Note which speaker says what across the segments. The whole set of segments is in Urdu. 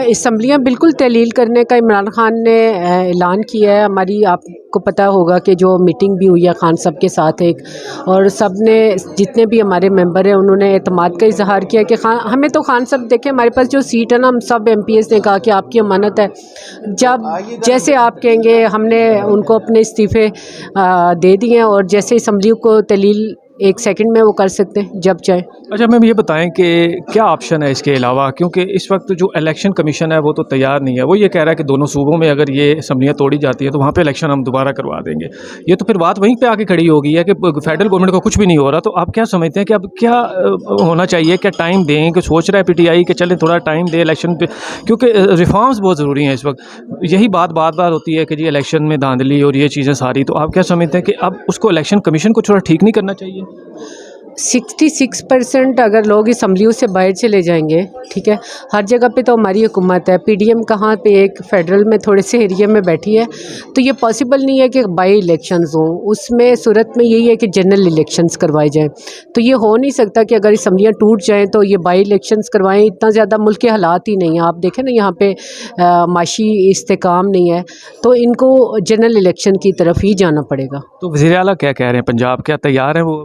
Speaker 1: اسمبلیاں بالکل تحلیل کرنے کا عمران خان نے اعلان کیا ہے. ہماری آپ کو پتہ ہوگا کہ جو میٹنگ بھی ہوئی ہے خان صاحب کے ساتھ ایک، اور سب نے جتنے بھی ہمارے ممبر ہیں انہوں نے اعتماد کا اظہار کیا کہ ہمیں تو خان صاحب دیکھیں ہمارے پاس جو سیٹ ہے نا، ہم سب ایم پی ایس نے کہا کہ آپ کی امانت ہے، جب جیسے آپ کہیں گے ہم نے ان کو اپنے استعفے دے دیے ہیں، اور جیسے اسمبلی کو تحلیل 1 سیکنڈ میں وہ کر سکتے ہیں جب چاہیں.
Speaker 2: اچھا میم یہ بتائیں کہ کیا آپشن ہے اس کے علاوہ، کیونکہ اس وقت جو الیکشن کمیشن ہے وہ تو تیار نہیں ہے. وہ یہ کہہ رہا ہے کہ دونوں صوبوں میں اگر یہ اسمبلیاں توڑی جاتی ہیں تو وہاں پہ الیکشن ہم دوبارہ کروا دیں گے. یہ تو پھر بات وہیں پہ آ کے کھڑی ہو گئی ہے کہ فیڈرل گورنمنٹ کو کچھ بھی نہیں ہو رہا. تو آپ کیا سمجھتے ہیں کہ اب کیا ہونا چاہیے، کیا ٹائم دیں؟ کہ سوچ رہا ہے پی ٹی آئی کہ چلیں تھوڑا ٹائم دے الیکشن پہ، کیونکہ ریفارمز بہت ضروری ہیں اس وقت. یہی بات ہوتی ہے کہ جی الیکشن میں دھاندلی اور یہ چیزیں ساری. تو آپ کیا سمجھتے ہیں کہ اب اس کو الیکشن کمیشن کو تھوڑا ٹھیک نہیں کرنا چاہیے؟
Speaker 1: 66% اگر لوگ اسمبلیوں سے باہر چلے جائیں گے، ٹھیک ہے، ہر جگہ پہ تو ہماری حکومت ہے، پی ڈی ایم کہاں پہ ایک فیڈرل میں تھوڑے سے ایریا میں بیٹھی ہے، تو یہ پاسبل نہیں ہے کہ بائی الیکشنز ہوں. اس میں صورت میں یہی ہے کہ جنرل الیکشنز کروائے جائیں. تو یہ ہو نہیں سکتا کہ اگر اسمبلیاں ٹوٹ جائیں تو یہ بائی الیکشنز کروائیں. اتنا زیادہ ملک کے حالات ہی نہیں ہیں. آپ دیکھیں نا یہاں پہ معاشی استحکام نہیں ہے، تو ان کو جنرل الیکشن کی طرف ہی جانا پڑے گا.
Speaker 2: تو وزیر اعلیٰ کیا کہہ رہے ہیں پنجاب، کیا تیار ہیں وہ؟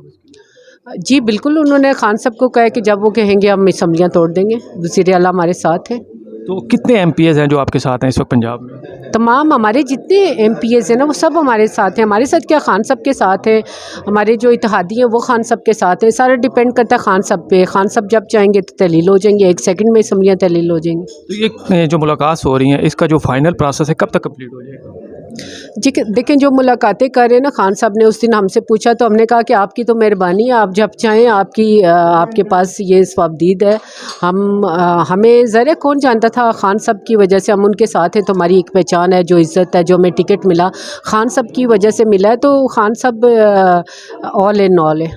Speaker 1: جی بالکل، انہوں نے خان صاحب کو کہا کہ جب وہ کہیں گے ہم اسمبلیاں توڑ دیں گے. وزیر اعلیٰ ہمارے ساتھ ہیں.
Speaker 2: تو کتنے ایم پی ایز ہیں جو آپ کے ساتھ ہیں اس وقت پنجاب میں؟
Speaker 1: تمام ہمارے جتنے ایم پی ایز ہیں نا وہ سب ہمارے ساتھ ہیں. ہمارے ساتھ کیا، خان صاحب کے ساتھ ہیں. ہمارے جو اتحادی ہیں وہ خان صاحب کے ساتھ ہیں. سارا ڈیپینڈ کرتا ہے خان صاحب پہ. خان صاحب جب چاہیں گے تو تحلیل ہو جائیں گے، 1 سیکنڈ میں اسمبلیاں تحلیل ہو جائیں گی.
Speaker 2: تو یہ جو ملاقات ہو رہی ہیں اس کا جو فائنل پروسیس ہے کب تک کمپلیٹ ہو جائے گا؟
Speaker 1: جی دیکھیں، جو ملاقاتیں کر رہے ہیں نا خان صاحب نے، اس دن ہم سے پوچھا تو ہم نے کہا کہ آپ کی تو مہربانی ہے، آپ جب چاہیں آپ کے پاس یہ ثوابدید ہے. ہمیں ذرا کون جانتا تھا، خان صاحب کی وجہ سے ہم ان کے ساتھ ہیں. تو ہماری ایک پہچان ہے، جو عزت ہے، جو ہمیں ٹکٹ ملا خان صاحب کی وجہ سے ملا ہے. تو خان صاحب آل ان آل ہے.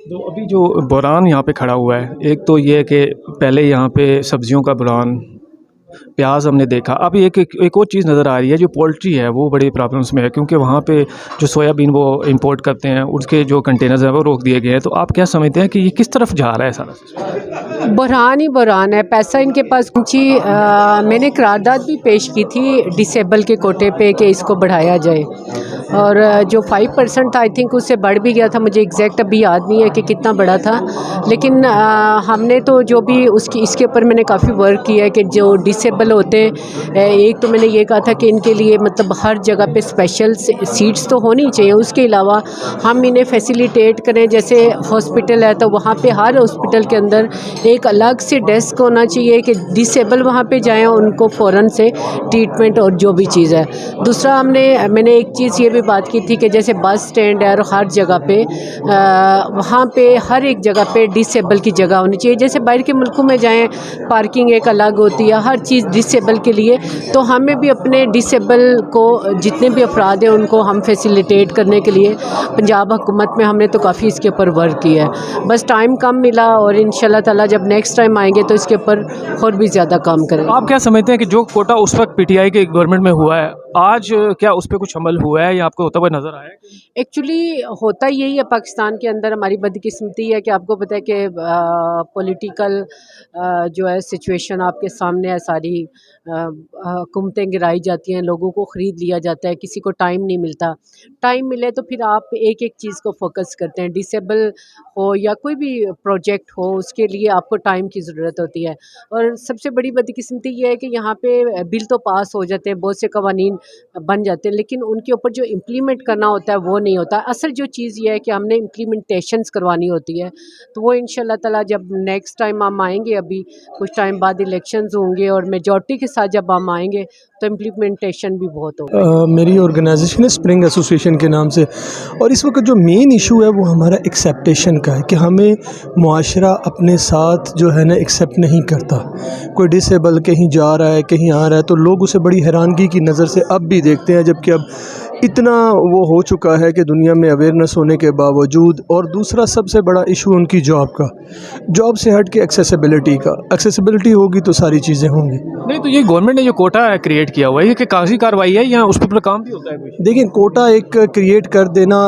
Speaker 2: تو ابھی جو بحران یہاں پہ کھڑا ہوا ہے، ایک تو یہ کہ پہلے یہاں پہ سبزیوں کا بحران، پیاز ہم نے دیکھا. اب ایک اور چیز نظر آ رہی ہے، جو پولٹری ہے وہ بڑی پرابلمس میں ہے، کیونکہ وہاں پہ جو سویا بین وہ امپورٹ کرتے ہیں اس کے جو کنٹینرز ہیں وہ روک دیے گئے ہیں. تو آپ کیا سمجھتے ہیں کہ یہ کس طرف جا رہا ہے سارا؟
Speaker 1: بحران ہی بحران ہے. پیسہ ان کے پاس میں نے قرارداد بھی پیش کی تھی ڈسیبل کے کوٹے پہ کہ اس کو بڑھایا جائے، اور جو 5% تھا آئی تھنک اس سے بڑھ بھی گیا تھا. مجھے ایگزیکٹ ابھی یاد نہیں ہے کہ کتنا بڑا تھا، لیکن ہم نے تو جو بھی اس کے اوپر میں نے کافی ورک کیا ہے کہ جو ڈسیبل ہوتے ہیں، ایک تو میں نے یہ کہا تھا کہ ان کے لیے مطلب ہر جگہ پہ اسپیشل سیٹس تو ہونی چاہیے. اس کے علاوہ ہم انہیں فیسیلیٹیٹ کریں. جیسے ہاسپٹل ہے تو وہاں پہ ہر ہاسپٹل کے اندر ایک الگ سے ڈیسک ہونا چاہیے کہ ڈسیبل وہاں پہ جائیں، ان کو فوراً سے ٹریٹمنٹ اور جو بھی چیز ہے. دوسرا میں نے ایک چیز یہ بھی بات کی تھی کہ جیسے بس سٹینڈ ہے اور ہر جگہ پہ وہاں پہ ہر ایک جگہ پہ ڈسیبل کی جگہ ہونی چاہیے. جیسے باہر کے ملکوں میں جائیں پارکنگ ایک الگ ہوتی ہے، ہر چیز ڈسیبل کے لیے. تو ہمیں بھی اپنے ڈسیبل کو جتنے بھی افراد ہیں ان کو ہم فیسیلیٹیٹ کرنے کے لیے پنجاب حکومت میں ہم نے تو کافی اس کے اوپر ورک کیا ہے. بس ٹائم کم ملا، اور ان شاء اللہ تعالیٰ جب نیکسٹ ٹائم آئیں گے تو اس کے اوپر اور بھی زیادہ کام کریں.
Speaker 2: آپ کیا سمجھتے ہیں کہ جو کوٹا اس وقت پی ٹی آئی کے گورنمنٹ میں ہوا ہے، آج کیا اس پہ کچھ عمل ہوا ہے یا آپ کو ہوتا ہوا نظر آیا ہے؟
Speaker 1: ایکچولی ہوتا یہی ہے پاکستان کے اندر. ہماری بدقسمتی ہے کہ آپ کو پتہ ہے کہ پولیٹیکل جو ہے سچویشن آپ کے سامنے ہے ساری. حکومتیں گرائی جاتی ہیں، لوگوں کو خرید لیا جاتا ہے، کسی کو ٹائم نہیں ملتا. ٹائم ملے تو پھر آپ ایک ایک چیز کو فوکس کرتے ہیں. ڈسیبل ہو یا کوئی بھی پروجیکٹ ہو، اس کے لیے آپ کو ٹائم کی ضرورت ہوتی ہے. اور سب سے بڑی بدقسمتی یہ ہے کہ یہاں پہ بل تو پاس ہو جاتے ہیں، بہت سے قوانین بن جاتے ہیں، لیکن ان کے اوپر جو امپلیمنٹ کرنا ہوتا ہے وہ نہیں ہوتا. اصل جو چیز یہ ہے کہ ہم نے امپلیمنٹیشنز کروانی ہوتی ہے. تو وہ ان شاء اللہ تعالیٰ جب نیکسٹ ٹائم ہم آئیں گے، ابھی کچھ ٹائم بعد الیکشنز ہوں گے اور میجورٹی کے ساتھ جب ہم آئیں گے تو امپلیمنٹیشن بھی بہت ہوگا.
Speaker 3: میری آرگنائزیشن ہے اسپرنگ ایسوسیشن کے نام سے، اور اس وقت جو مین ایشو ہے وہ ہمارا ایکسیپٹیشن کا ہے کہ ہمیں معاشرہ اپنے ساتھ جو ہے نا ایکسیپٹ نہیں کرتا. کوئی ڈسیبل کہیں جا رہا ہے، کہیں آ رہا ہے، تو لوگ اسے بڑی حیرانگی کی نظر سے اب بھی دیکھتے ہیں، جبکہ اب اتنا وہ ہو چکا ہے کہ دنیا میں اویئرنیس ہونے کے باوجود. اور دوسرا سب سے بڑا ایشو ان کی جاب کا، جاب سے ہٹ کے ایکسیسیبلٹی کا. ایکسیسیبلٹی ہوگی تو ساری چیزیں ہوں گی.
Speaker 2: نہیں تو یہ گورنمنٹ نے جو کوٹا کریٹ کیا ہوا ہے، یہ کہ کاغذی کارروائی ہے یا اس پہ کام بھی ہوتا ہے؟
Speaker 3: دیکھیں، کوٹا ایک کریٹ کر دینا